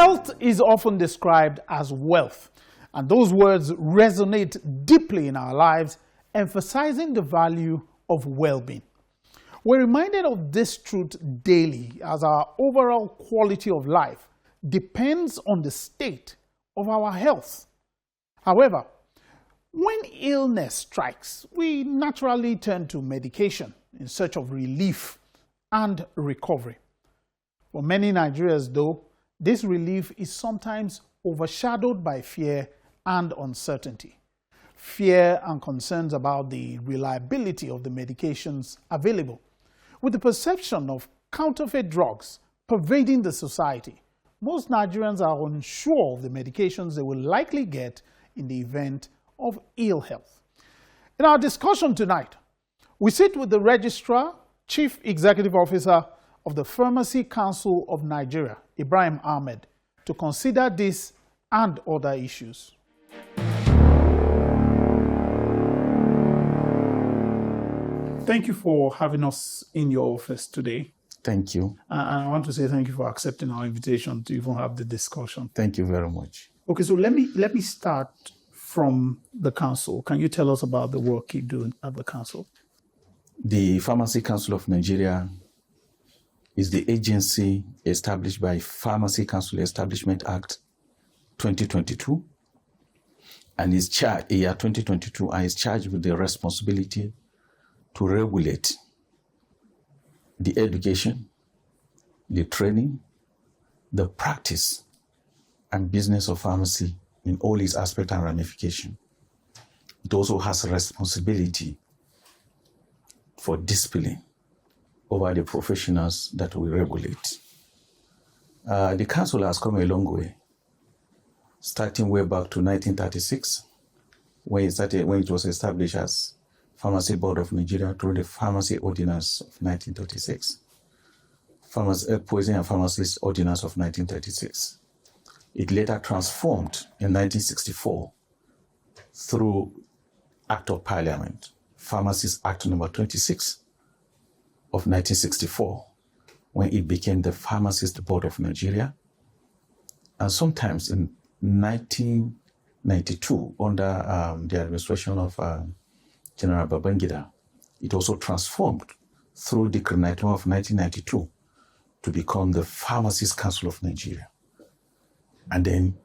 Health is often described as wealth, and those words resonate deeply in our lives, emphasizing the value of well-being. We're reminded of this truth daily as our overall quality of life depends on the state of our health. However, when illness strikes, we naturally turn to medication in search of relief and recovery. For many Nigerians, though, this relief is sometimes overshadowed by fear and uncertainty. Fear and concerns about the reliability of the medications available. With the perception of counterfeit drugs pervading the society, most Nigerians are unsure of the medications they will likely get in the event of ill health. In our discussion tonight, we sit with the Registrar, Chief Executive Officer of the Pharmacy Council of Nigeria, Ibrahim Ahmed, to consider this and other issues. Thank you for having us in your office today. Thank you. I want to say thank you for accepting our invitation to even have the discussion. Thank you very much. Okay, so let me start from the council. Can you tell us about the work you do at the council? The Pharmacy Council of Nigeria is the agency established by Pharmacy Council Establishment Act 2022 and is charged, year 2022, and is charged with the responsibility to regulate the education, the training, the practice, and business of pharmacy in all its aspects and ramifications. It also has a responsibility for discipline over the professionals that we regulate. The council has come a long way, starting way back to 1936, when it was established as Pharmacy Board of Nigeria through the Pharmacy Ordinance of 1936, Poison and Pharmacist Ordinance of 1936. It later transformed in 1964 through Act of Parliament, Pharmacists Act number 26 of 1964, when it became the Pharmacist Board of Nigeria. And sometimes in 1992, under the administration of General Babangida, it also transformed through Decree 91 of 1992 to become the Pharmacists Council of Nigeria. And then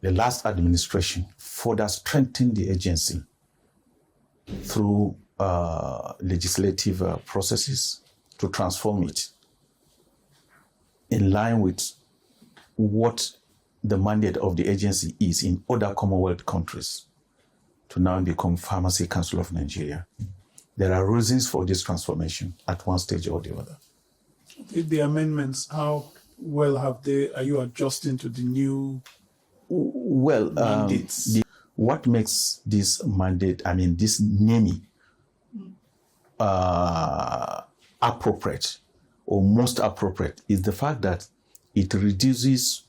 the last administration further strengthened the agency through legislative processes to transform it in line with what the mandate of the agency is in other Commonwealth countries to now become Pharmacy Council of Nigeria. There are reasons for this transformation at one stage or the other. The amendments, how well are you adjusting to the new mandates? What makes this mandate, this naming appropriate or most appropriate is the fact that it reduces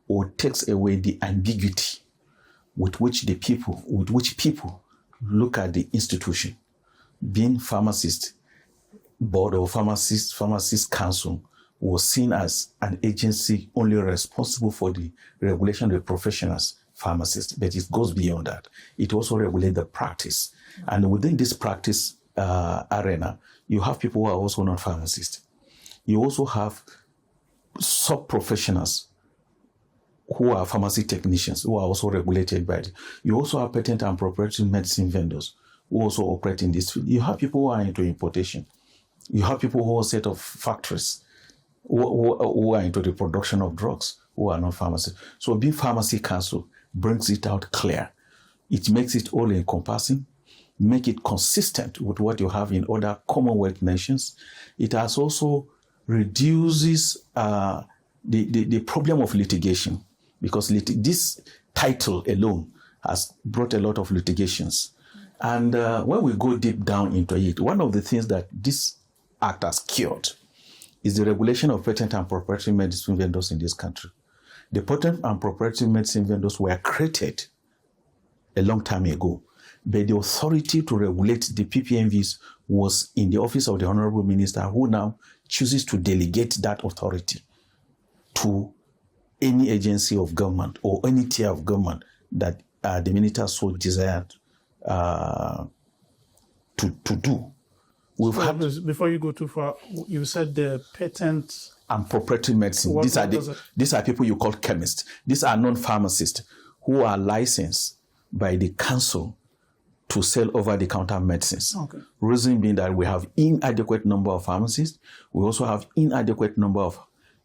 or takes away the ambiguity with which people look at the institution. Being Pharmacist Board or Pharmacist Council was seen as an agency only responsible for the regulation of the professionals, pharmacists, but it goes beyond that. It also regulates the practice. And within this practice arena, you have people who are also not pharmacists. You also have sub-professionals who are pharmacy technicians, who are also regulated by it. You also have patent and proprietary medicine vendors who also operate in this field. You have people who are into importation. You have people who are set of factories who are into the production of drugs, who are not pharmacists. So being Pharmacy Council brings it out clear. It makes it all encompassing, make it consistent with what you have in other Commonwealth nations. It has also reduces the problem of litigation, because this title alone has brought a lot of litigations. And when we go deep down into it, one of the things that this act has cured is the regulation of patent and proprietary medicine vendors in this country. The patent and proprietary medicine vendors were created a long time ago, but the authority to regulate the PPMVs was in the office of the Honorable Minister, who now chooses to delegate that authority to any agency of government or any tier of government that the minister so desired to do. Before you go too far, you said the patent and proprietary medicine. These are people you call chemists. These are non-pharmacists who are licensed by the council to sell over-the-counter medicines. Okay. Reason being that we have inadequate number of pharmacists. We also have inadequate number of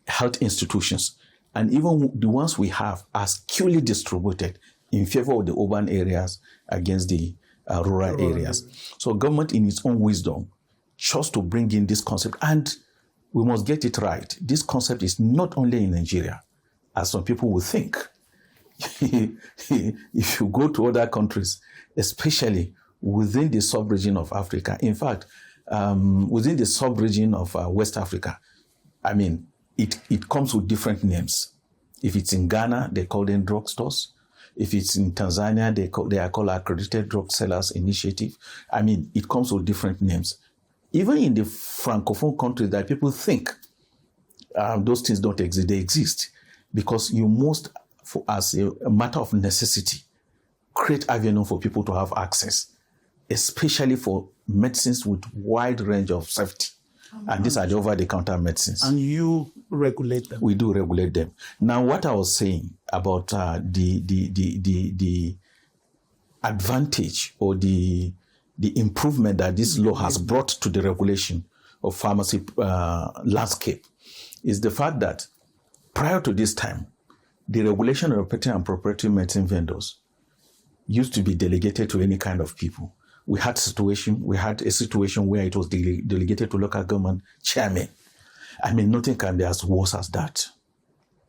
health institutions. And even the ones we have are skewly distributed in favor of the urban areas against the rural areas. So government in its own wisdom chose to bring in this concept. And we must get it right. This concept is not only in Nigeria, as some people will think. If you go to other countries, especially within the sub-region of Africa, in fact, within the sub-region of West Africa, I mean, it comes with different names. If it's in Ghana, they call them drugstores. If it's in Tanzania, they are called Accredited Drug Sellers Initiative. I mean, it comes with different names. Even in the Francophone countries that people think those things don't exist, they exist. Because you must, as a matter of necessity, create avenue for people to have access, especially for medicines with wide range of safety. And these are the over-the-counter medicines. And you regulate them? We do regulate them. Now, what I was saying about the advantage or the improvement that this law has brought to the regulation of pharmacy landscape is the fact that prior to this time, the regulation of patent and proprietary medicine vendors used to be delegated to any kind of people. We had a situation where it was delegated to local government chairmen. I mean, nothing can be as worse as that.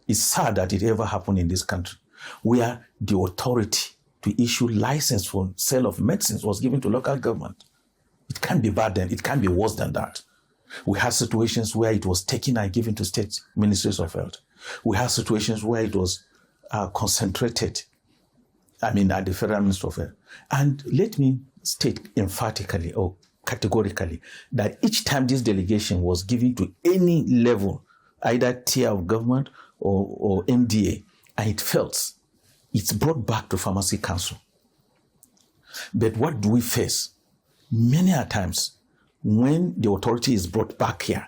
It's sad that it ever happened in this country, where the authority to issue license for sale of medicines was given to local government. It can't be bad then. It can't be worse than that. We had situations where it was taken and given to state ministries of health. We had situations where it was concentrated, at the Federal Ministry of Health. And let me state emphatically or categorically that each time this delegation was given to any level, either tier of government or MDA, and it fails, it's brought back to Pharmacy Council. But what do we face? Many a times, when the authority is brought back here,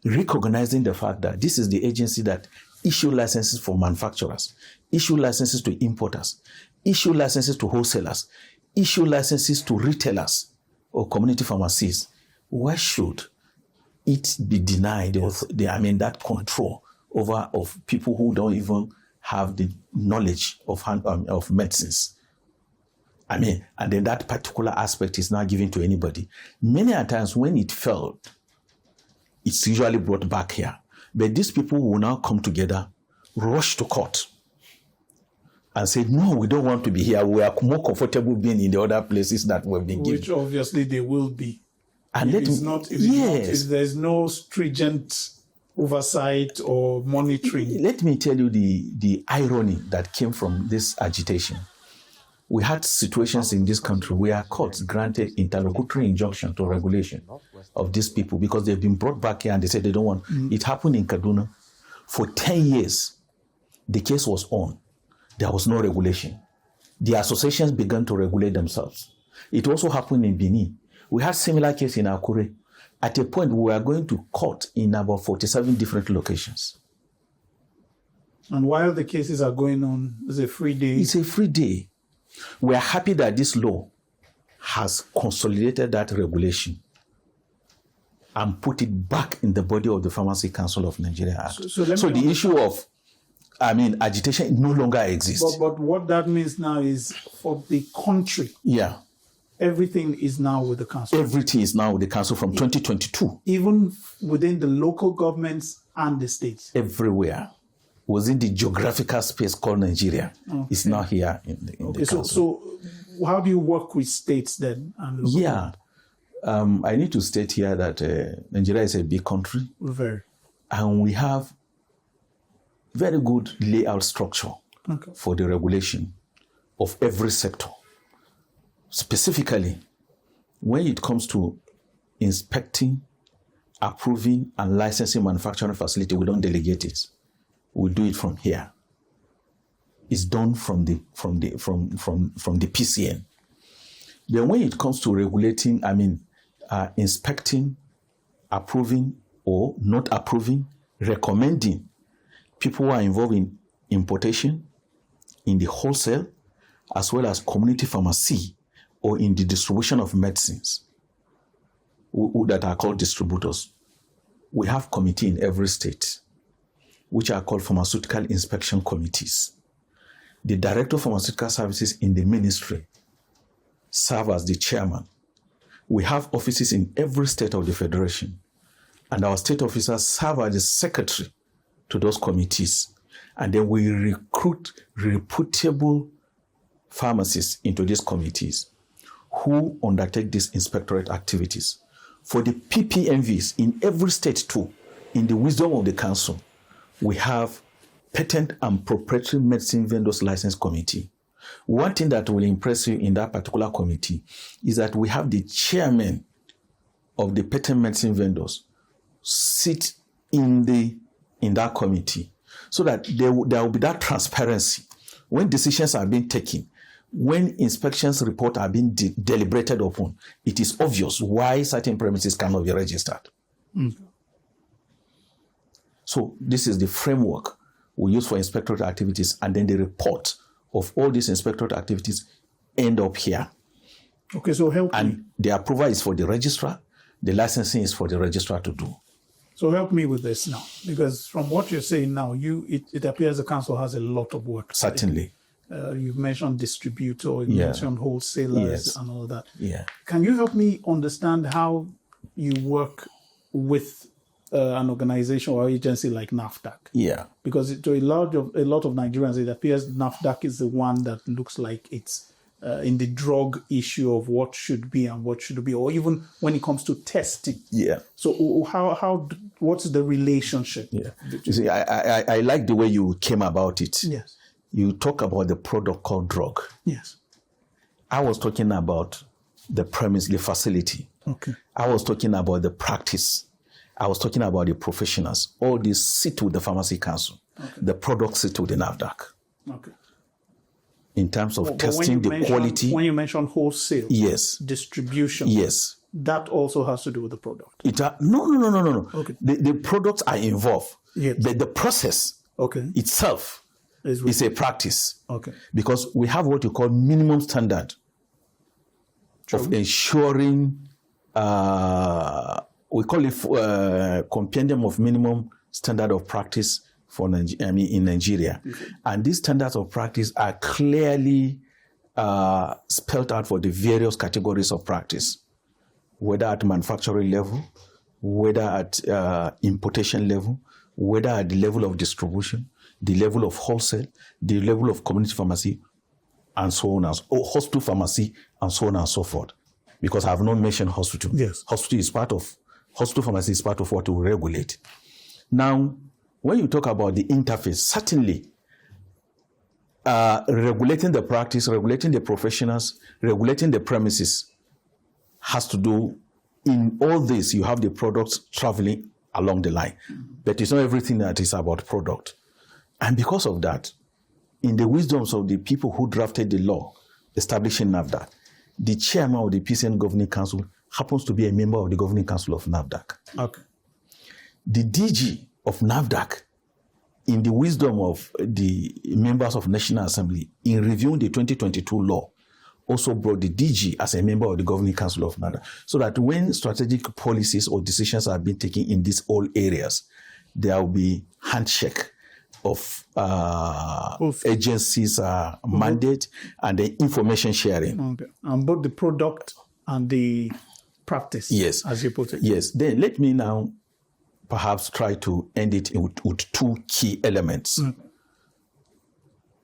recognizing the fact that this is the agency that issue licenses for manufacturers, issue licenses to importers, issue licenses to wholesalers, issue licenses to retailers or community pharmacies, why should it be denied that control over of people who don't even have the knowledge of medicines? And then that particular aspect is not given to anybody. Many a times when it failed, it's usually brought back here. But these people will now come together, rush to court, and say, no, we don't want to be here. We are more comfortable being in the other places that we've been given. Which obviously they will be. And if there's no stringent oversight or monitoring. Let me tell you the irony that came from this agitation. We had situations in this country where courts granted interlocutory injunction to regulation of these people because they've been brought back here and they said they don't want. It happened in Kaduna. For 10 years, the case was on. There was no regulation. The associations began to regulate themselves. It also happened in Benin. We had similar case in Akure. At a point, we were going to court in about 47 different locations. And while the cases are going on, it's a free day. It's a free day. We are happy that this law has consolidated that regulation and put it back in the body of the Pharmacy Council of Nigeria Act. So the issue of agitation no longer exists. But what that means now is for the country. Yeah. Everything is now with the council. Everything is now with the council from 2022. Even within the local governments and the states. Everywhere. Within the geographical space called Nigeria. Okay. It's now here in the council. So how do you work with states then? And I need to state here that Nigeria is a big country. Very. And we have very good layout structure for the regulation of every sector. Specifically, when it comes to inspecting, approving, and licensing manufacturing facility, we don't delegate it. We do it from here. is done from the PCN. Then when it comes to regulating, inspecting, approving or not approving, recommending people who are involved in importation, in the wholesale, as well as community pharmacy, or in the distribution of medicines that are called distributors. We have committee in every state, which are called pharmaceutical inspection committees. The Director of Pharmaceutical Services in the ministry serve as the chairman. We have offices in every state of the federation, and our state officers serve as the secretary to those committees. And then we recruit reputable pharmacists into these committees who undertake these inspectorate activities. For the PPMVs in every state too, in the wisdom of the council, we have Patent and Proprietary Medicine Vendors License Committee. One thing that will impress you in that particular committee is that we have the chairman of the patent medicine vendors sit in that committee, so that there will be that transparency. When decisions are being taken, when inspections report are being deliberated upon, it is obvious why certain premises cannot be registered. So this is the framework we use for inspectorate activities, and then the report of all these inspectorate activities end up here. Okay, so help me. And the approval is for the registrar, the licensing is for the registrar to do. So help me with this now, because from what you're saying now, it appears the council has a lot of work. Certainly. You've mentioned distributor, you mentioned wholesalers and all that. Yeah. Can you help me understand how you work with an organization or agency like NAFDAC? Yeah. Because to a lot of Nigerians, it appears NAFDAC is the one that looks like it's in the drug issue of what should be and what should be, or even when it comes to testing. Yeah. So what's the relationship? Yeah. You see, I like the way you came about it. Yes. You talk about the product called drug. Yes. I was talking about the premise, the facility. Okay. I was talking about the practice. I was talking about the professionals. All these sit with the Pharmacy Council. Okay. The products sit with the NAFDAC. Okay. In terms of testing the quality. When you mention wholesale. Yes. Distribution. Yes. That also has to do with the product. No. Okay. The products are involved. Yes. But the process itself is a practice. Okay. Because we have what you call minimum standard of ensuring, we call it compendium of minimum standard of practice in Nigeria. Okay. And these standards of practice are clearly spelled out for the various categories of practice, whether at manufacturing level, whether at importation level, whether at the level of distribution, the level of wholesale, the level of community pharmacy, and so on, hospital pharmacy, and so on and so forth. Because I have not mentioned hospital. Yes. Hospital pharmacy is part of what we regulate. Now, when you talk about the interface, certainly regulating the practice, regulating the professionals, regulating the premises has to do, in all this, you have the products traveling along the line. But it's not everything that is about product. And because of that, in the wisdoms of the people who drafted the law establishing NAFDAC, the chairman of the PCN Governing Council happens to be a member of the Governing Council of NAFDAC. Okay. The DG of NAFDAC, in the wisdom of the members of National Assembly, in reviewing the 2022 law, also brought the DG as a member of the Governing Council of NAFDAC, so that when strategic policies or decisions are being taken in these all areas, there will be handshake of agencies' mandate and the information sharing. Okay. And both the product and the practice, yes, as you put it. Yes. Then let me now perhaps try to end it with two key elements.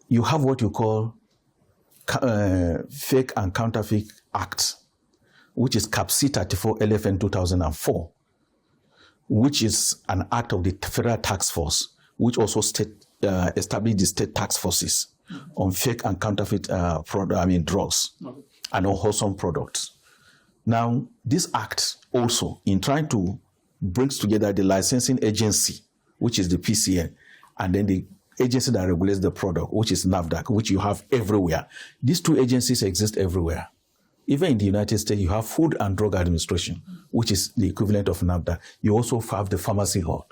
You have what you call Fake and Counterfeit Act, which is CAPC 34 LFN 2004, which is an act of the Federal Task Force, which also established the state task forces on fake and counterfeit drugs and unwholesome products. Now, this act also, in trying to bring together the licensing agency, which is the PCN, and then the agency that regulates the product, which is NAFDAC, which you have everywhere. These two agencies exist everywhere. Even in the United States, you have Food and Drug Administration, which is the equivalent of NAFDAC. You also have the Pharmacy Board,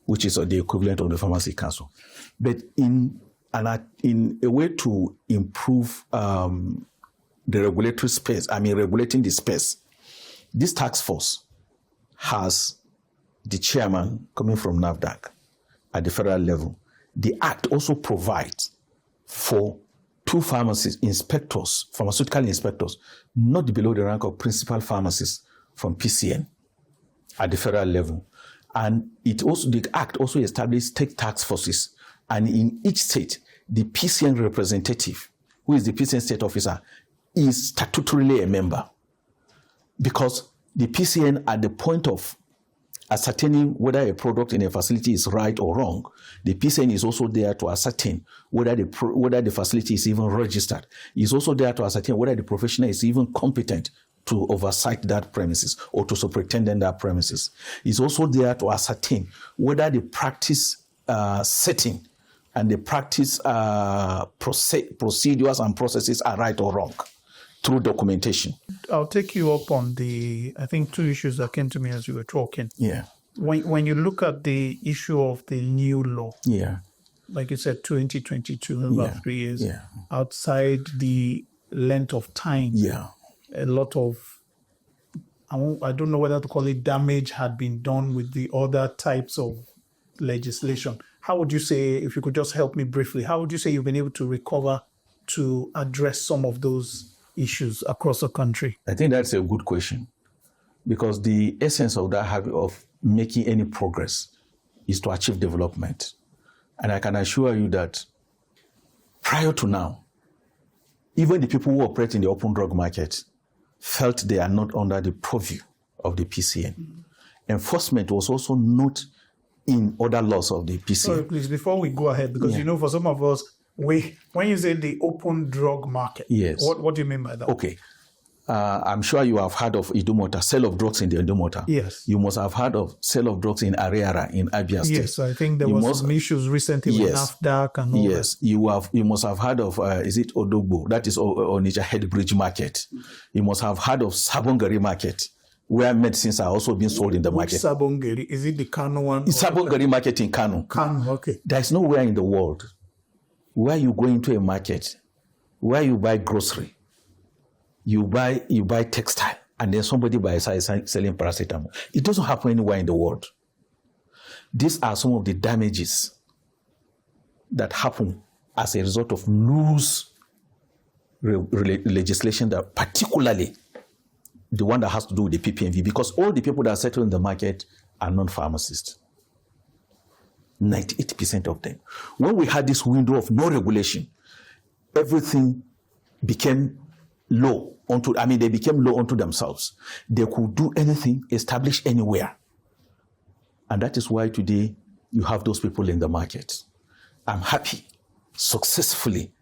which is the equivalent of the Pharmacy Council. But in a way to improve the regulatory space, regulating the space, this task force has the chairman coming from NAFDAC at the federal level. The Act also provides for 2 inspectors, pharmaceutical inspectors, not below the rank of principal pharmacists from PCN at the federal level. And the Act also established state task forces. And in each state, the PCN representative, who is the PCN state officer, is statutorily a member. Because the PCN, at the point of ascertaining whether a product in a facility is right or wrong, the PCN is also there to ascertain whether the facility is even registered. It's also there to ascertain whether the professional is even competent to oversight that premises or to superintend that premises. It's also there to ascertain whether the practice setting and the practice procedures and processes are right or wrong through documentation. I'll take you up on I think 2 issues that came to me as you were talking. Yeah. When you look at the issue of the new law, yeah, like you said, 2022, about 3 years, yeah, outside the length of time, yeah, a lot of, I don't know whether to call it damage, had been done with the other types of legislation. How would you say, if you could just help me briefly, how would you say you've been able to recover to address some of those issues across the country? I think that's a good question, because the essence of that habit of making any progress is to achieve development. And I can assure you that prior to now, even the people who operate in the open drug market felt they are not under the purview of the PCN. Enforcement was also not in other laws of the PCN. Sorry, please, before we go ahead, because for some of us, when you say the open drug market, yes, what do you mean by that? Okay. I'm sure you have heard of Idumota, sale of drugs in the Idumota. Yes. You must have heard of sale of drugs in Ariara in Abia State. Yes, I think there was some issues recently with NAFDAC and all that. You must have heard of, is it Odogbo? That is Onitsha Head Bridge Market. You must have heard of Sabongari Market, where medicines are also being sold in the market. Sabongari? Is it the Kano one? It's Sabongari Market in Kano. Kano, okay. There's nowhere in the world where you go into a market where you buy grocery, you buy textile, and then somebody buys selling paracetamol. It doesn't happen anywhere in the world. These are some of the damages that happen as a result of loose legislation, that particularly the one that has to do with the PPMV, because all the people that settle in the market are non-pharmacists. 98% of them. When we had this window of no regulation, everything became low they became low unto themselves. They could do anything, establish anywhere. And that is why today you have those people in the market. I'm happy, successfully,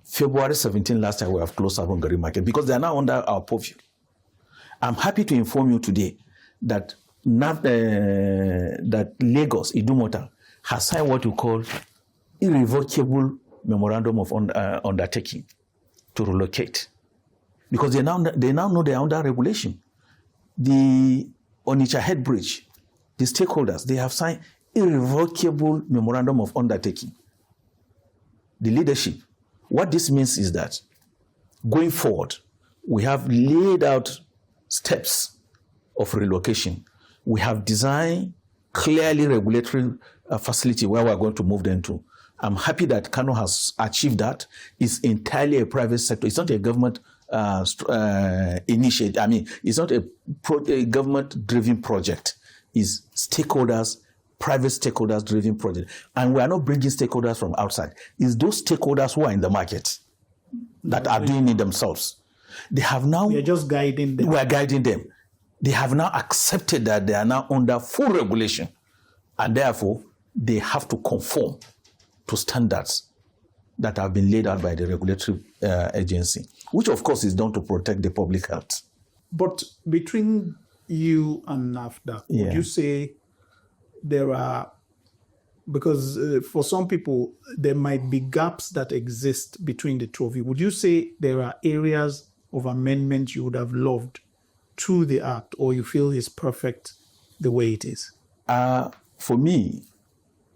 February 17 last year we have closed Sabongari Market because they are now under our purview. I'm happy to inform you today that Lagos, Idumota, has signed what we call irrevocable memorandum of undertaking to relocate, because they now know they are under regulation. The Onitsha Head Bridge, the stakeholders, they have signed irrevocable memorandum of undertaking. The leadership. What this means is that going forward, we have laid out steps of relocation. We have designed clearly regulatory facility where we're going to move them to. I'm happy that Kano has achieved that. It's entirely a private sector. It's not a government initiative. It's not a government-driven project. It's stakeholders, private stakeholders-driven project. And we are not bringing stakeholders from outside. It's those stakeholders who are in the market that are doing it themselves. They have now... We are just guiding them. We are guiding them. They have now accepted that they are now under full regulation, and therefore they have to conform to standards that have been laid out by the regulatory agency, which of course is done to protect the public health. But between you and NAFDAC, would you say there are because for some people, there might be gaps that exist between the two of you. Would you say there are areas of amendment you would have loved to the act, or you feel it's perfect the way it is? For me,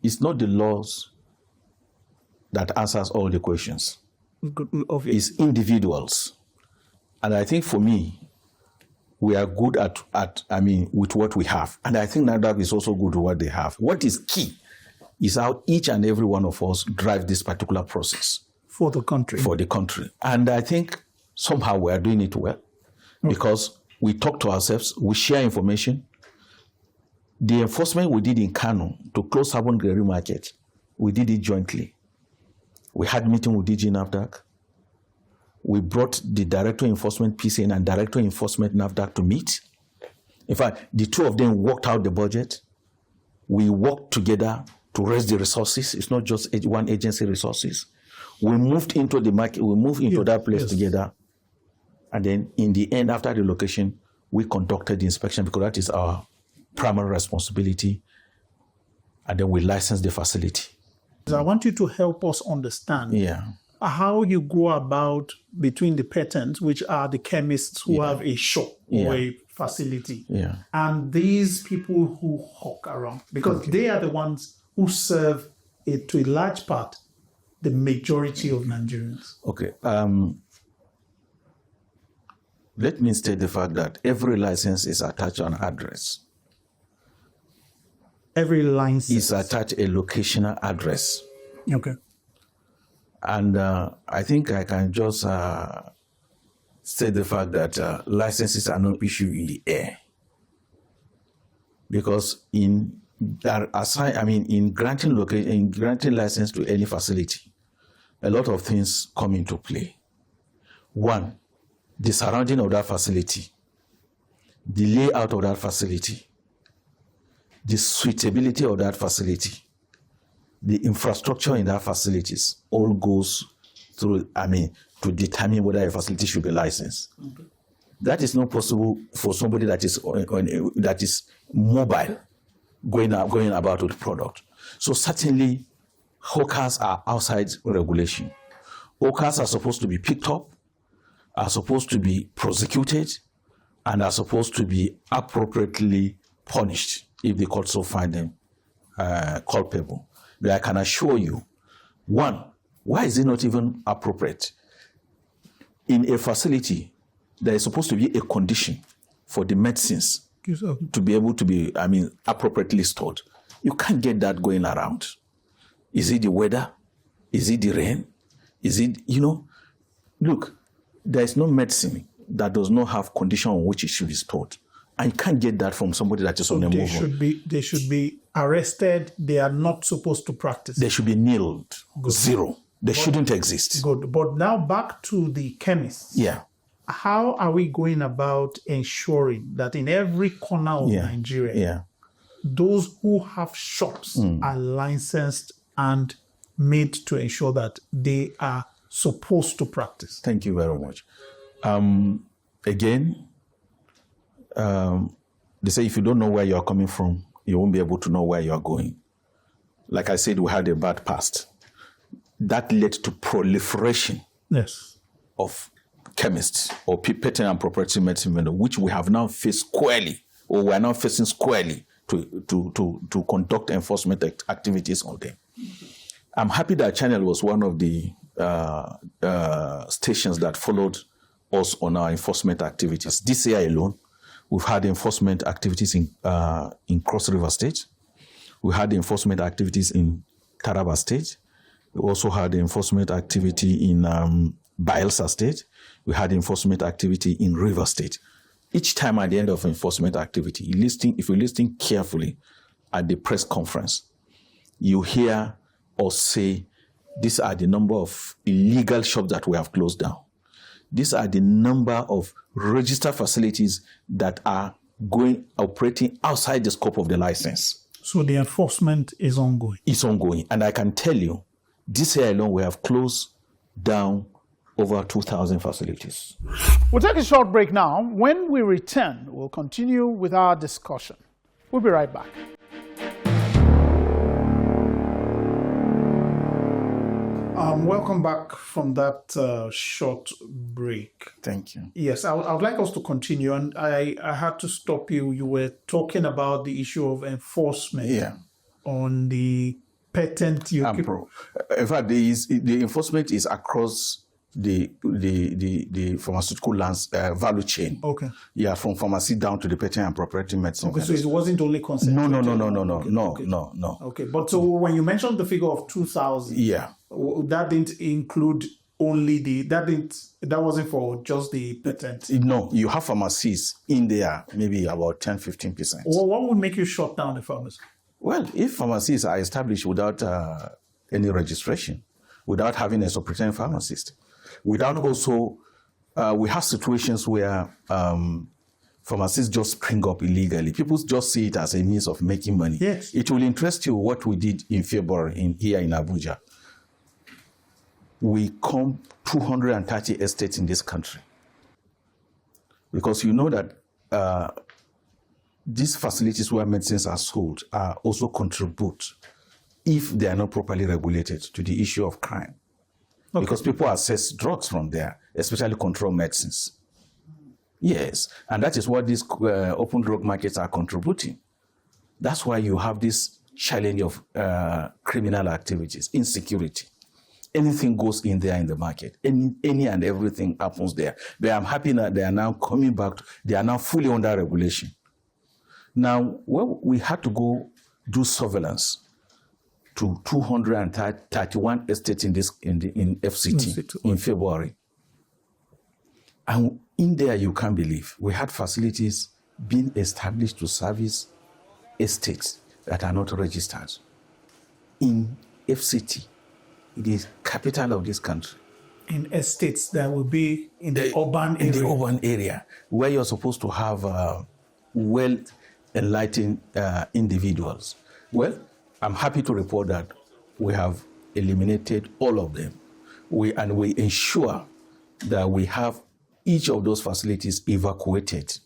it's not the laws that answers all the questions. It's individuals. And I think for me, we are good with what we have. And I think NAFDAC is also good with what they have. What is key is how each and every one of us drive this particular process. For the country. For the country. And I think somehow we are doing it well because we talk to ourselves, we share information. The enforcement we did in Kano to close Sabon Gary Market, we did it jointly. We had meeting with DG NAFDAC. We brought the Director of Enforcement PCN and Director of Enforcement NAFDAC to meet. In fact, the two of them worked out the budget. We worked together to raise the resources. It's not just one agency resources. We moved into the market, we moved into that place together. And then in the end, after the location, we conducted the inspection because that is our primary responsibility. And then we licensed the facility. I want you to help us understand how you go about between the patents, which are the chemists who have a shop or a facility, and these people who hawk around, because they are the ones who serve to a large part the majority of Nigerians. Okay. Let me state the fact that every license is attached to an address. Every license is attached a locational address. Okay. And I think I can just state the fact that licenses are not issued in the air. Because in granting license to any facility, a lot of things come into play. One, the surrounding of that facility, the layout of that facility, the suitability of that facility, the infrastructure in that facilities all goes through, to determine whether a facility should be licensed. Okay. That is not possible for somebody that is mobile, going about with the product. So certainly, hawkers are outside regulation. Hawkers are supposed to be picked up, are supposed to be prosecuted, and are supposed to be appropriately punished if the court so find them culpable. But I can assure you, one, why is it not even appropriate? In a facility, there is supposed to be a condition for the medicines to be able to be, appropriately stored. You can't get that going around. Is it the weather? Is it the rain? Is it, look, there is no medicine that does not have condition on which it should be stored. And you can't get that from somebody that is on the move. They should be arrested. They are not supposed to practice. They should be nilled. Good. Zero. They shouldn't exist. Good. But now back to the chemists. Yeah. How are we going about ensuring that in every corner of Nigeria, those who have shops are licensed and made to ensure that they are supposed to practice? Thank you very much. Again, they say if you don't know where you are coming from, you won't be able to know where you are going. Like I said, we had a bad past. That led to proliferation of chemists or patent and proprietary medicine vendors, which we have now faced squarely, or we are now facing squarely to conduct enforcement activities on them. I'm happy that Channel was one of the stations that followed us on our enforcement activities. This year alone, we've had enforcement activities in Cross River State. We had enforcement activities in Taraba State. We also had enforcement activity in Bayelsa State. We had enforcement activity in River State. Each time at the end of enforcement activity, if you're listening carefully at the press conference, you hear us say, these are the number of illegal shops that we have closed down. These are the number of registered facilities that are operating outside the scope of the license. So the enforcement is ongoing? It's ongoing. And I can tell you, this year alone, we have closed down over 2,000 facilities. We'll take a short break now. When we return, we'll continue with our discussion. We'll be right back. Welcome back from that short break. Thank you. Yes, I would like us to continue, and I had to stop you. You were talking about the issue of enforcement on the patent. In fact, the enforcement is across the pharmaceutical value chain. Okay. Yeah, from pharmacy down to the patent and proprietary medicine. Okay, so it wasn't only concentrated. No. Okay, but so when you mentioned the figure of 2,000, that didn't include only that wasn't for just the patent. No, you have pharmacies in there, maybe about 10-15%. Well, what would make you shut down the pharmacy? Well, if pharmacies are established without any registration, without having a superintendent pharmacist, without also, we have situations where pharmacies just spring up illegally. People just see it as a means of making money. Yes. It will interest you what we did in February here in Abuja. We come 230 estates in this country. Because you know that these facilities where medicines are sold also contribute, if they are not properly regulated, to the issue of crime. Okay. Because people access drugs from there, especially controlled medicines. Yes, and that is what these open drug markets are contributing. That's why you have this challenge of criminal activities, insecurity. Anything goes in there in the market. Any and everything happens there. But I'm happy that they are now coming back. They are now fully under regulation. Now, we had to go do surveillance to 231 estates in FCT in February. And in there, you can't believe, we had facilities being established to service estates that are not registered in FCT. It is capital of this country. In estates that will be in the urban area. In the urban area, where you're supposed to have well-enlightened individuals. Well, I'm happy to report that we have eliminated all of them. We ensure that we have each of those facilities evacuated.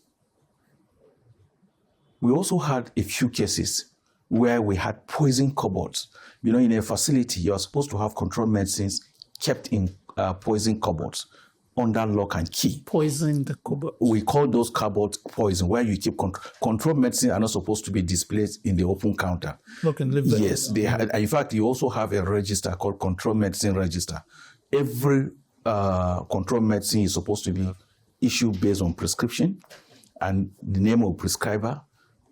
We also had a few cases where we had poison cupboards. You know, in a facility, you're supposed to have controlled medicines kept in poison cupboards under lock and key. Poison the cupboard. We call those cupboards poison, where you keep controlled medicine are not supposed to be displayed in the open counter. Look and live there. Yes, in fact, you also have a register called Controlled Medicine Register. Every controlled medicine is supposed to be issued based on prescription and the name of prescriber,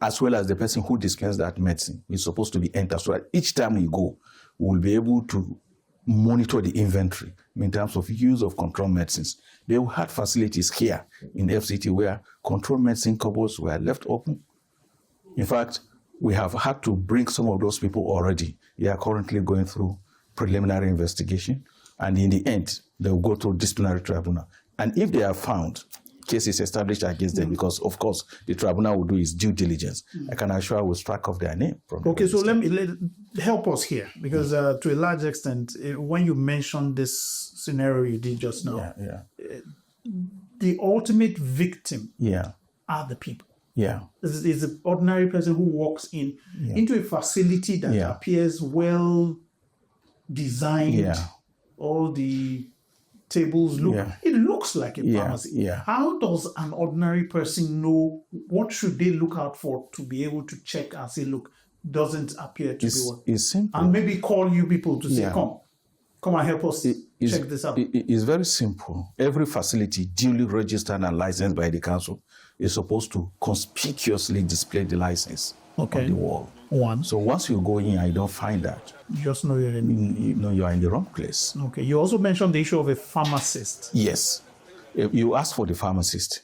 as well as the person who dispenses that medicine is supposed to be entered. So that each time we go, we'll be able to monitor the inventory in terms of use of controlled medicines. They had facilities here in FCT where controlled medicine cupboards were left open. In fact, we have had to bring some of those people already. They are currently going through preliminary investigation, and in the end, they will go to disciplinary tribunal. And if they are found, cases established against them, because of course the tribunal will do its due diligence, I can assure I will strike off their name. Okay, so help us here, because to a large extent, when you mentioned this scenario you did just now, the ultimate victim are the people. Yeah, is the ordinary person who walks into a facility that appears well designed. All the tables it looks like a pharmacy. How does an ordinary person know what should they look out for to be able to check and say, look, doesn't appear to be one? It's simple. And maybe call you people to say, come and help us check this out. It's very simple. Every facility duly registered and licensed by the council is supposed to conspicuously display the license on the wall. So once you go in and you don't find that, you just know you're you're in the wrong place. Okay. You also mentioned the issue of a pharmacist. Yes. You ask for the pharmacist.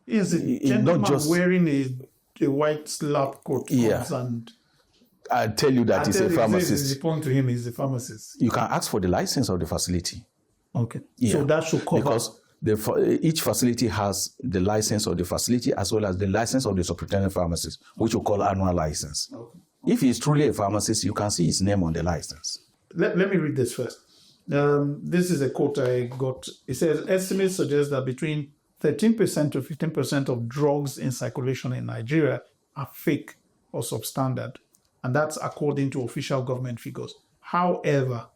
Is it gentleman not just wearing a white lab coat and I tell you that he's a pharmacist. The point to him is a pharmacist. You can ask for the license of the facility. Okay. So that should cover. Because each facility has the license of the facility as well as the license of the superintendent pharmacist, which we call annual license. Okay. If he's truly a pharmacist, you can see his name on the license. Let me read this first. This is a quote I got. It says, estimates suggest that between 13% to 15% of drugs in circulation in Nigeria are fake or substandard. And that's according to official government figures. However,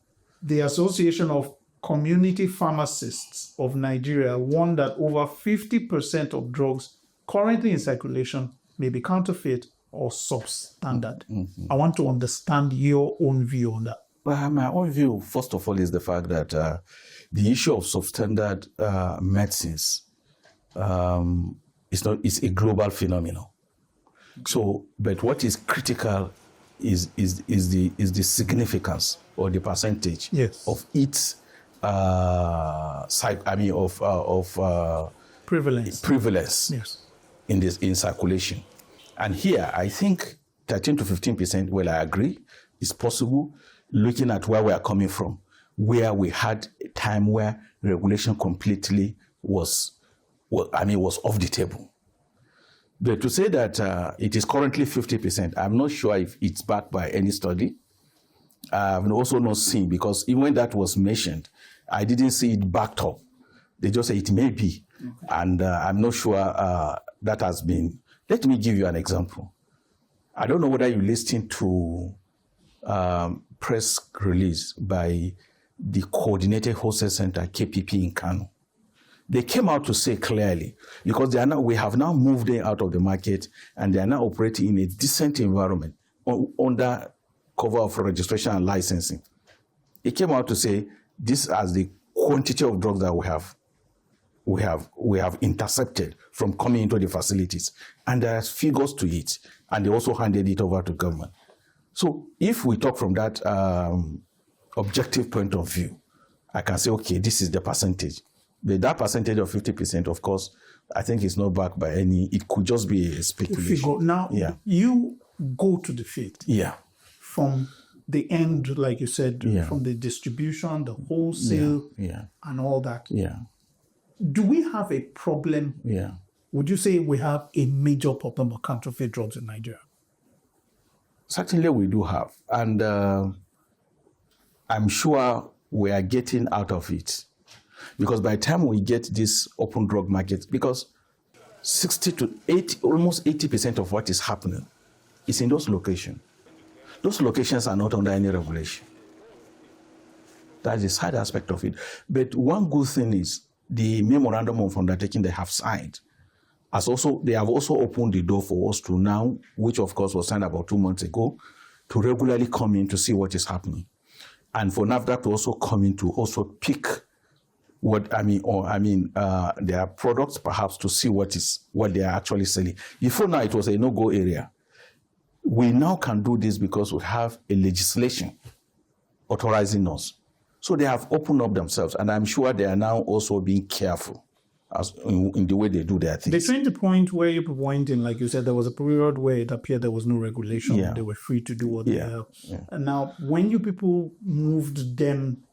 the Association of Community Pharmacists of Nigeria warned that over 50% of drugs currently in circulation may be counterfeit or substandard. I want to understand your own view on that. Well, my own view, first of all, is the fact that the issue of substandard medicines is a global phenomenon. So, but what is critical is the significance or the percentage of its prevalence in circulation. And here, I think 13 to 15%. Well, I agree, is possible. Looking at where we are coming from, where we had a time where regulation completely was off the table. But to say that it is currently 50%, I'm not sure if it's backed by any study. I've also not seen, because even when that was mentioned, I didn't see it backed up. They just say it may be. Okay. And I'm not sure that has been. Let me give you an example. I don't know whether you listened to press release by the Coordinated Wholesale Center, KPP in Kano. They came out to say clearly, because we have now moved them out of the market and they are now operating in a decent environment under cover of registration and licensing. It came out to say this as the quantity of drugs that we have intercepted from coming into the facilities, and there are figures to it, and they also handed it over to government. So if we talk from that objective point of view, I can say, okay, this is the percentage. But that percentage of 50%, of course, I think is not backed by any. It could just be a speculation. Now, you go to the field. Yeah. From the end, like you said, from the distribution, the wholesale, and all that. Yeah. Do we have a problem? Yeah. Would you say we have a major problem of counterfeit drugs in Nigeria? Certainly we do have. And I'm sure we are getting out of it. Because by the time we get this open drug market, because 60 to 80, almost 80% of what is happening is in those locations. Those locations are not under any regulation. That's the side aspect of it. But one good thing is the memorandum of undertaking they have signed. They have also opened the door for us to now, which of course was signed about 2 months ago, to regularly come in to see what is happening. And for NAFDAC to also come in to also pick their products perhaps to see what they are actually selling. Before now, it was a no-go area. We now can do this because we have a legislation authorizing us. So they have opened up themselves, and I'm sure they are now also being careful in the way they do their things. They trained the point where you went in, like you said, there was a period where it appeared there was no regulation. Yeah. They were free to do what they have. Yeah. And now, when you people moved them,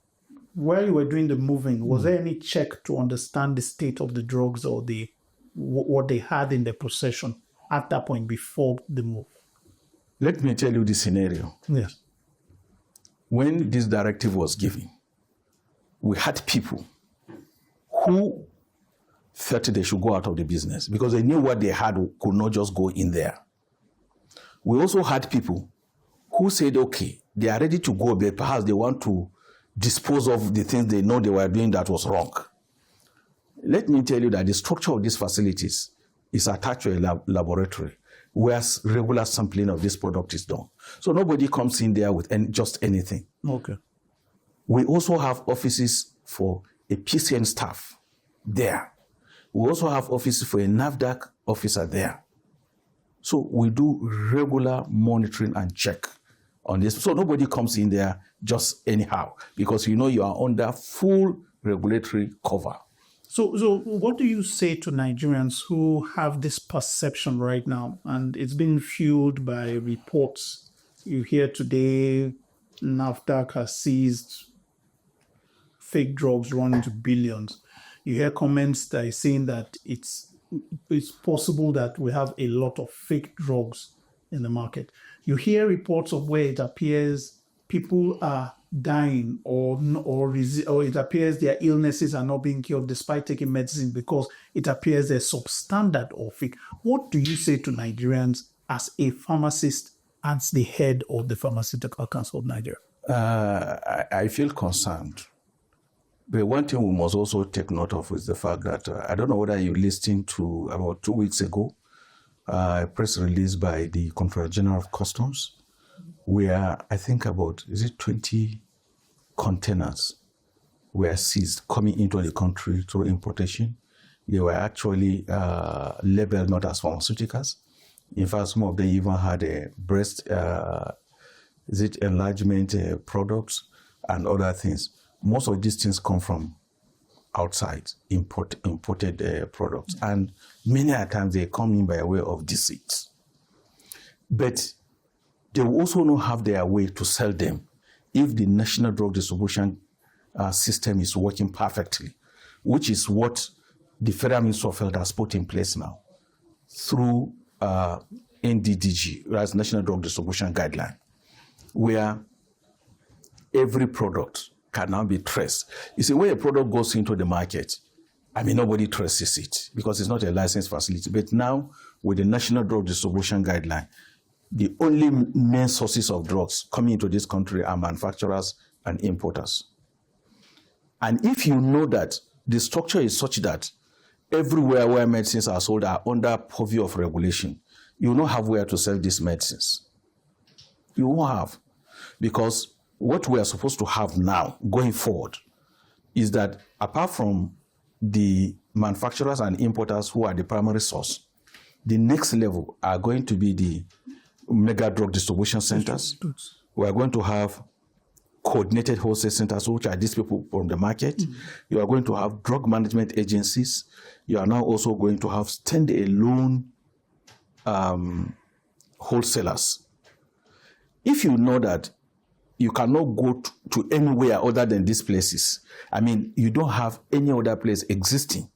while you were doing the moving, was there any check to understand the state of the drugs or what they had in their possession at that point before the move? Let me tell you the scenario. Yes. When this directive was given, we had people who felt they should go out of the business because they knew what they had could not just go in there. We also had people who said, okay, they are ready to go, but perhaps they want to dispose of the things they know they were doing that was wrong. Let me tell you that the structure of these facilities is attached to a laboratory where regular sampling of this product is done. So nobody comes in there with just anything. Okay. We also have offices for a PCN staff there. We also have offices for a NAFDAC officer there. So we do regular monitoring and check on this. So nobody comes in there just anyhow, because you are under full regulatory cover. So what do you say to Nigerians who have this perception right now? And it's been fueled by reports. You hear today, NAFDAC has seized fake drugs running to billions. You hear comments that are saying that it's possible that we have a lot of fake drugs in the market. You hear reports of where it appears people are dying or it appears their illnesses are not being cured despite taking medicine because it appears they're substandard or fake. What do you say to Nigerians as a pharmacist, as the head of the Pharmaceutical Council of Nigeria? I feel concerned. But one thing we must also take note of is the fact that I don't know whether you listened to about 2 weeks ago a press release by the Controller General of Customs, where I think about 20 containers were seized coming into the country through importation. They were actually labeled not as pharmaceuticals. In fact, some of them even had a breast enlargement products and other things. Most of these things come from outside, imported products. And many a times they come in by way of deceit. But they will also not have their way to sell them if the national drug distribution system is working perfectly, which is what the Federal Ministry of Health has put in place now through NDDG, that's National Drug Distribution Guideline, where every product can now be traced. You see, when a product goes into the market, nobody traces it because it's not a licensed facility. But now, with the National Drug Distribution Guideline, the only main sources of drugs coming into this country are manufacturers and importers. And if you know that the structure is such that everywhere where medicines are sold are under purview of regulation, you will not have where to sell these medicines. You won't have. Because what we are supposed to have now, going forward, is that apart from the manufacturers and importers who are the primary source, the next level are going to be the mega drug distribution centers. We are going to have coordinated wholesale centers, which are these people from the market. You are going to have drug management agencies. You are now also going to have stand-alone wholesalers. If you know that you cannot go to anywhere other than these places, you don't have any other place existing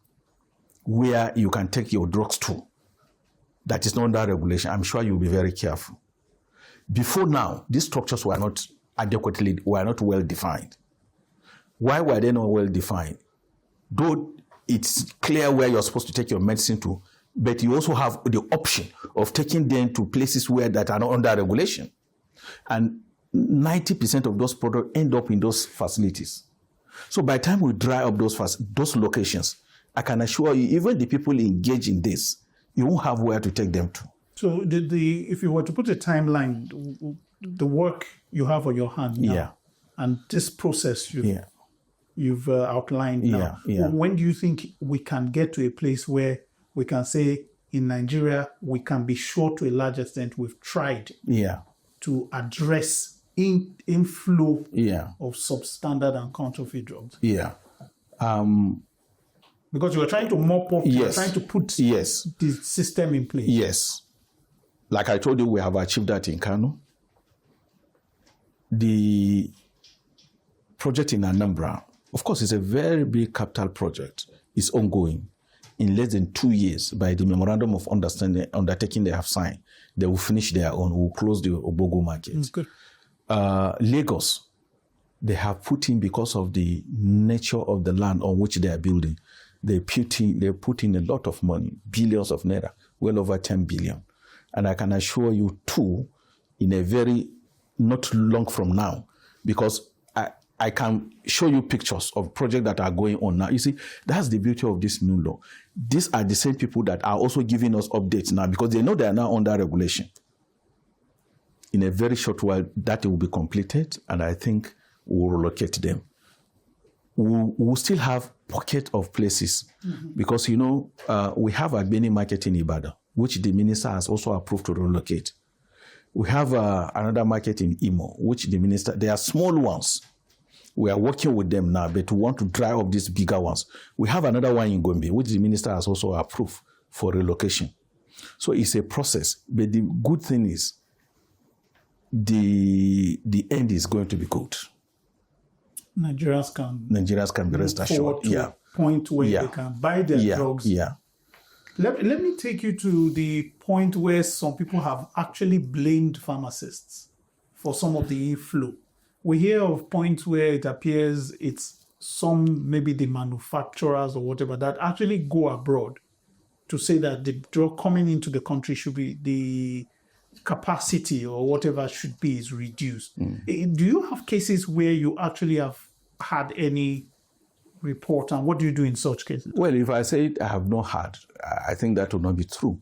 where you can take your drugs to that is not under regulation, I'm sure you'll be very careful. Before now, these structures were not well defined. Why were they not well defined? Though it's clear where you're supposed to take your medicine to, but you also have the option of taking them to places that are not under regulation. And 90% of those products end up in those facilities. So by the time we dry up those locations, I can assure you, even the people engaged in this, you won't have where to take them to. So if you were to put a timeline, the work you have on your hand now, and this process you've outlined now, when do you think we can get to a place where we can say in Nigeria, we can be sure to a large extent we've tried to address inflow of substandard and counterfeit drugs? Because you are trying to mop up, you are trying to put the system in place. Yes. Like I told you, we have achieved that in Kano. The project in Anambra, of course, it's a very big capital project. It's ongoing. In less than 2 years, by the memorandum of undertaking they have signed, they will finish their own, will close the Obogo market. Good. Lagos, they have put in, because of the nature of the land on which they are building, they put in a lot of money, billions of naira, well over 10 billion. And I can assure you too, in a very not long from now, because I can show you pictures of projects that are going on now. You see, that's the beauty of this new law. These are the same people that are also giving us updates now, because they know they are now under regulation. In a very short while, that will be completed, and I think we'll relocate them. We'll still have pocket of places, because, we have a Beni market in Ibadan, which the minister has also approved to relocate. We have another market in Imo, which the minister, they are small ones. We are working with them now, but we want to drive up these bigger ones. We have another one in Gombe, which the minister has also approved for relocation. So it's a process, but the good thing is the end is going to be good. Nigerians can be rest assured. To a point where they can buy their drugs. Let me take you to the point where some people have actually blamed pharmacists for some of the inflow. We hear of points where it appears it's maybe the manufacturers or whatever, that actually go abroad to say that the drug coming into the country should be, capacity or whatever should be is reduced. Do you have cases where you actually have had any report, and what do you do in such cases? Well, if I say I have not had, I think that would not be true.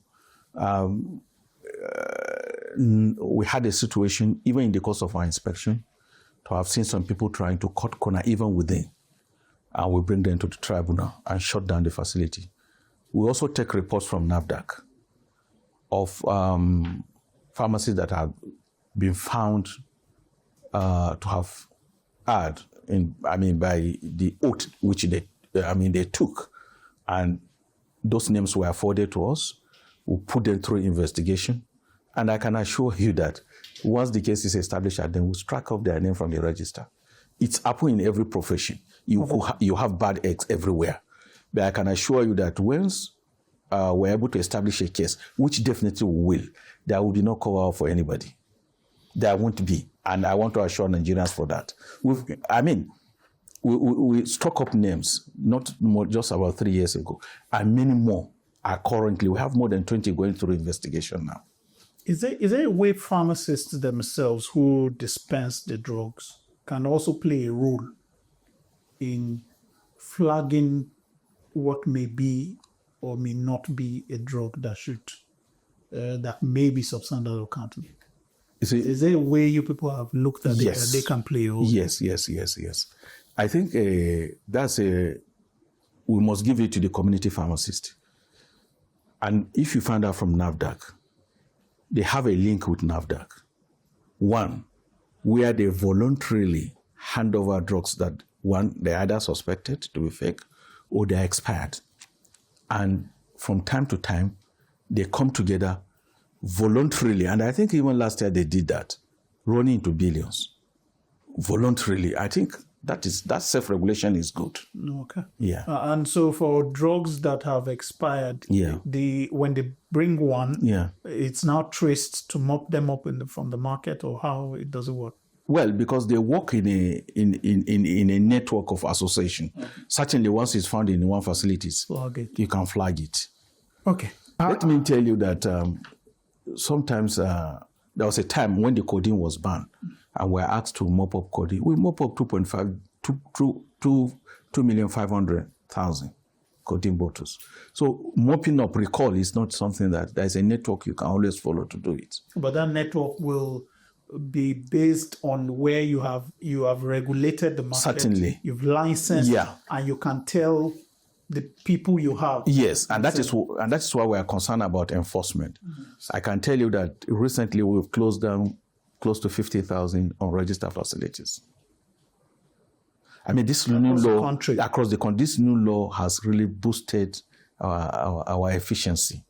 We had a situation, even in the course of our inspection, to have seen some people trying to cut corner even within, and we bring them to the tribunal and shut down the facility. We also take reports from NAFDAC of pharmacies that have been found to have had, by the oath which they took, and those names were forwarded to us. We put them through investigation, and I can assure you that once the case is established, then we'll strike off their name from the register. It's happening in every profession. You have bad eggs everywhere. But I can assure you that once we're able to establish a case, which definitely we will, there will be no cover for anybody. There won't be. And I want to assure Nigerians for that. We struck up names, not more, just about 3 years ago, and many more are currently, we have more than 20 going through investigation now. Is there a way pharmacists themselves who dispense the drugs can also play a role in flagging what may be or may not be a drug that may be substandard or counterfeit? Is there a way you people have looked at it that they can play a role? Yes. I think we must give it to the community pharmacist. And if you find out from NAFDAC, they have a link with NAFDAC. One, where they voluntarily hand over drugs that, one, they're either suspected to be fake or they're expired. And from time to time, they come together voluntarily. And I think even last year they did that, running into billions. Voluntarily. I think that self-regulation is good. Okay. Yeah. And so for drugs that have expired, when they bring one, it's now traced to mop them up from the market, or how it does it work? Well, because they work in a network of association. Okay. Certainly, once it's found in one facility, you can flag it. Okay. Let me tell you that sometimes there was a time when the codeine was banned, and we're asked to mop up codeine. We mop up 2,500,000 codeine bottles. So mopping up, recall, is not something that there's a network you can always follow to do it. But that network will be based on where you have regulated the market. Certainly. You've licensed, and you can tell the people you have. Yes, and that is why we are concerned about enforcement. Mm-hmm. I can tell you that recently we've closed down close to 50,000 unregistered facilities. This new law across the country, this new law has really boosted our efficiency,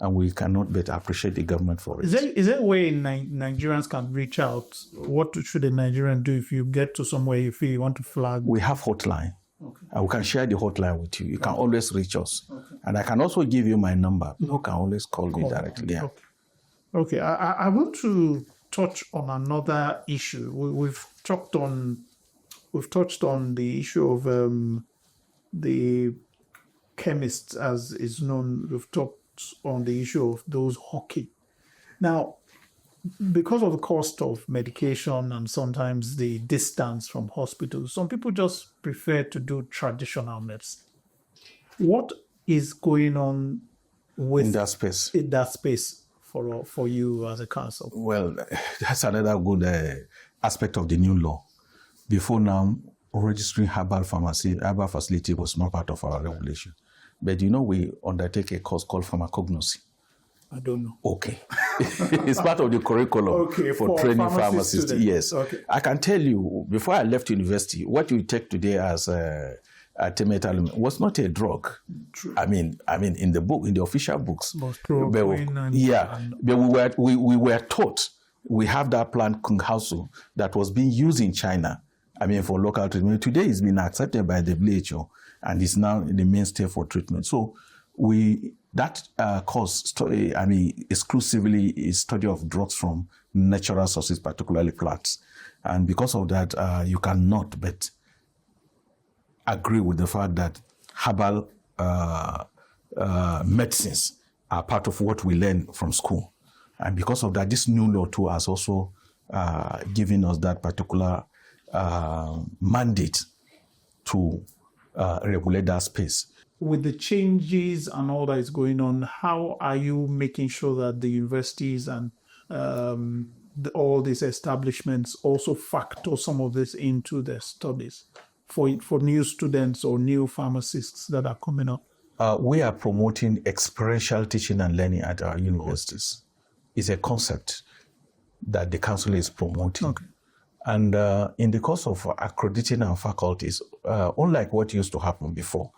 and we cannot but appreciate the government for it. Is there a way Nigerians can reach out? What should a Nigerian do if you get to somewhere you feel you want to flag? We have hotline. Okay. And we can share the hotline with you. You can always reach us. Okay. And I can also give you my number. You can always call me directly. Yeah. Okay. I want to touch on another issue. We've touched on the issue of the chemists, as is known. We've talked on the issue of those hawking. Now, because of the cost of medication and sometimes the distance from hospitals, some people just prefer to do traditional medicine. What is going on in that space for you as a council? Well, that's another good aspect of the new law. Before now, registering herbal facility was not part of our regulation. But we undertake a course called pharmacognosy. I don't know. Okay. It's part of the curriculum for training pharmacists. Students. Yes. Okay. I can tell you, before I left university, what you take today as temetalum was not a drug. True. In the book, in the official books. But we were taught. We have that plant Kung Hausu that was being used in China. For local treatment. Today it's been accepted by the WHO and is now the mainstay for treatment. So that course exclusively is study of drugs from natural sources, particularly plants. And because of that, you cannot but agree with the fact that herbal medicines are part of what we learn from school. And because of that, this new law too has also given us that particular mandate to regulate that space. With the changes and all that is going on, how are you making sure that the universities and all these establishments also factor some of this into their studies for new students or new pharmacists that are coming up? We are promoting experiential teaching and learning at our universities. It's a concept that the council is promoting. Okay. And in the course of accrediting our faculties, unlike what used to happen before,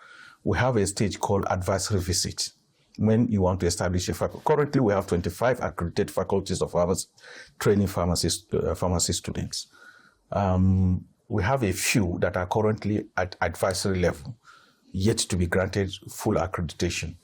we have a stage called advisory visit when you want to establish a faculty. Currently, we have 25 accredited faculties of ours training pharmacy students. We have a few that are currently at advisory level, yet to be granted full accreditation.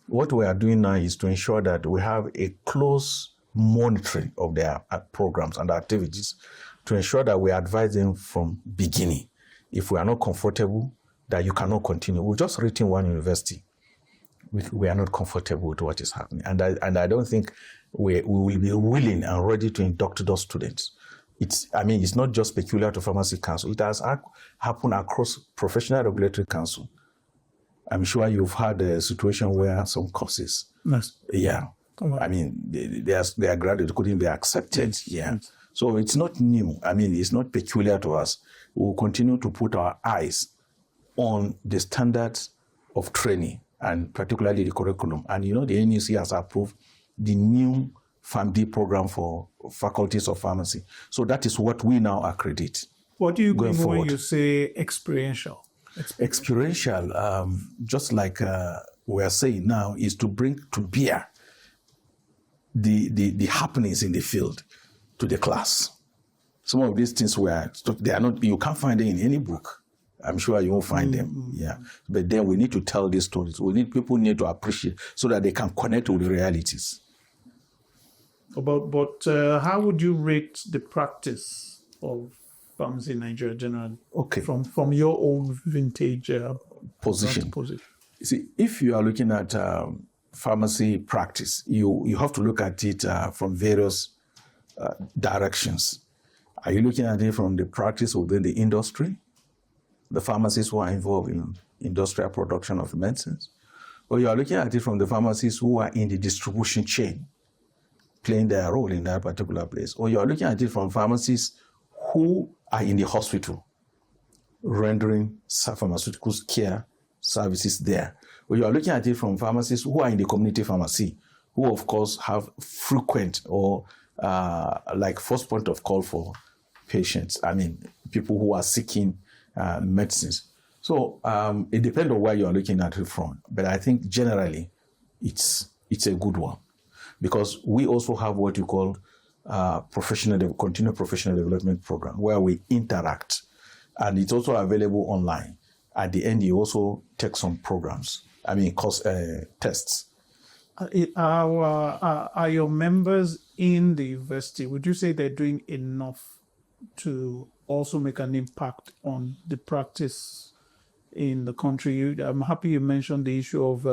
What we are doing now is to ensure that we have a close monitoring of their programs and activities to ensure that we advise them from beginning. If we are not comfortable, that you cannot continue. We've just written one university. We are not comfortable with what is happening. And I don't think we will be willing and ready to induct those students. It's not just peculiar to Pharmacy Council. It has happened across Professional Regulatory Council. I'm sure you've had a situation where some courses, Yes. yeah, they are graduates couldn't be accepted. Yes. Yeah. Yes. So it's not new. It's not peculiar to us. We'll continue to put our eyes on the standards of training and particularly the curriculum. And the NUC has approved the new PharmD program for faculties of pharmacy. So that is what we now accredit. What do you going mean when forward. you say experiential? Experiential, just like we are saying now, is to bring to bear the happenings in the field to the class. Some of these things they are not, you can't find them in any book. I'm sure you won't find them. Yeah. But then we need to tell these stories. People need to appreciate so that they can connect with the realities. But how would you rate the practice of pharmacy in Nigeria generally? Okay. From your own vintage Position. position. You see, if you are looking at pharmacy practice, you have to look at it from various directions. Are you looking at it from the practice within the industry? The pharmacists who are involved in industrial production of medicines? Or you are looking at it from the pharmacists who are in the distribution chain, playing their role in that particular place? Or you are looking at it from pharmacists who are in the hospital, rendering pharmaceutical care services there? Or you are looking at it from pharmacists who are in the community pharmacy, who of course have frequent or like first point of call for patients. People who are seeking medicines. So it depends on where you are looking at it from. But I think generally it's a good one, because we also have what you call continuous professional development program, where we interact, and it's also available online. At the end, you also take some programs. Tests. Are your members in the university, would you say they're doing enough to also make an impact on the practice in the country? I'm happy you mentioned the issue of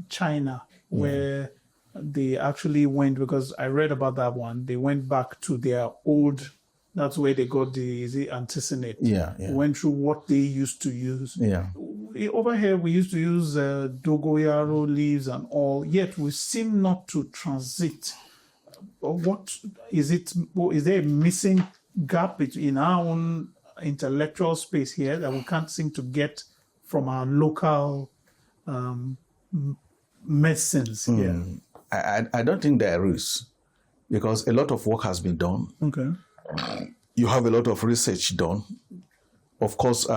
China, where they actually went, because I read about that one, they went back to their old, that's where they got the anticinate. Yeah. Went through what they used to use. Yeah. Over here, we used to use dogoyaro leaves and all, yet we seem not to transit. What is it? Is there a missing gap in our own intellectual space here that we can't seem to get from our local medicines here? I don't think there is, because a lot of work has been done. Okay. You have a lot of research done. Of course,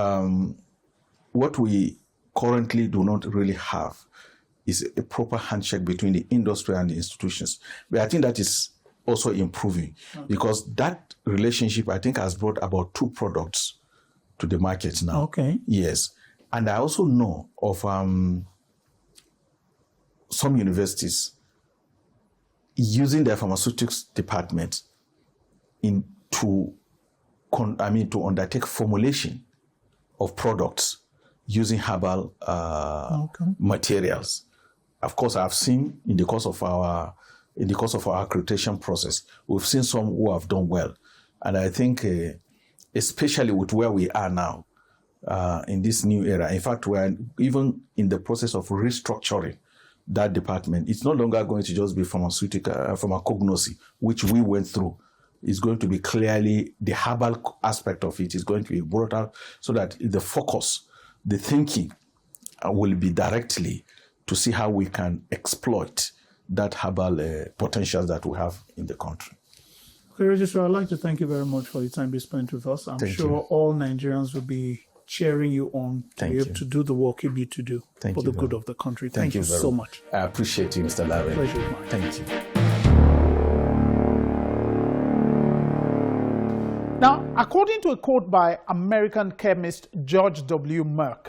what we currently do not really have is a proper handshake between the industry and the institutions. But I think that is also improving, because that relationship, I think, has brought about 2 products to the market now. Okay. Yes. And I also know of some universities using their pharmaceutics department to undertake formulation of products using herbal materials. Of course, I've seen in the course of our in the course of our accreditation process. We've seen some who have done well. And I think, especially with where we are now, in this new era, in fact, we're even in the process of restructuring that department. It's no longer going to just be pharmaceutical, pharmacognosy, which we went through. It's going to be clearly the herbal aspect of it is going to be brought out so that the focus, the thinking will be directly to see how we can exploit that herbal potential that we have in the country. Okay, Registrar, I'd like to thank you very much for your time you spent with us. I'm sure all Nigerians will be cheering you on to be able to do the work you need to do for the good of the country. Thank you so much. I appreciate you, Mr. Larry. Pleasure is mine. Thank you. Now, according to a quote by American chemist George W. Merck,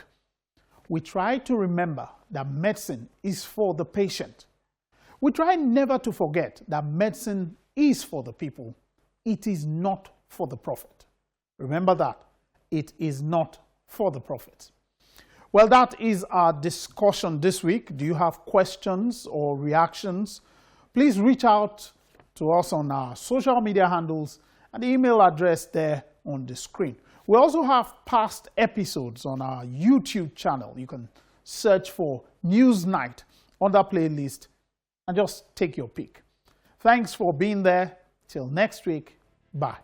we try to remember that medicine is for the patient. We try never to forget that medicine is for the people. It is not for the profit. Remember that. It is not for the profit. Well, that is our discussion this week. Do you have questions or reactions? Please reach out to us on our social media handles and the email address there on the screen. We also have past episodes on our YouTube channel. You can search for Newsnight on that playlist and just take your pick. Thanks for being there. Till next week. Bye.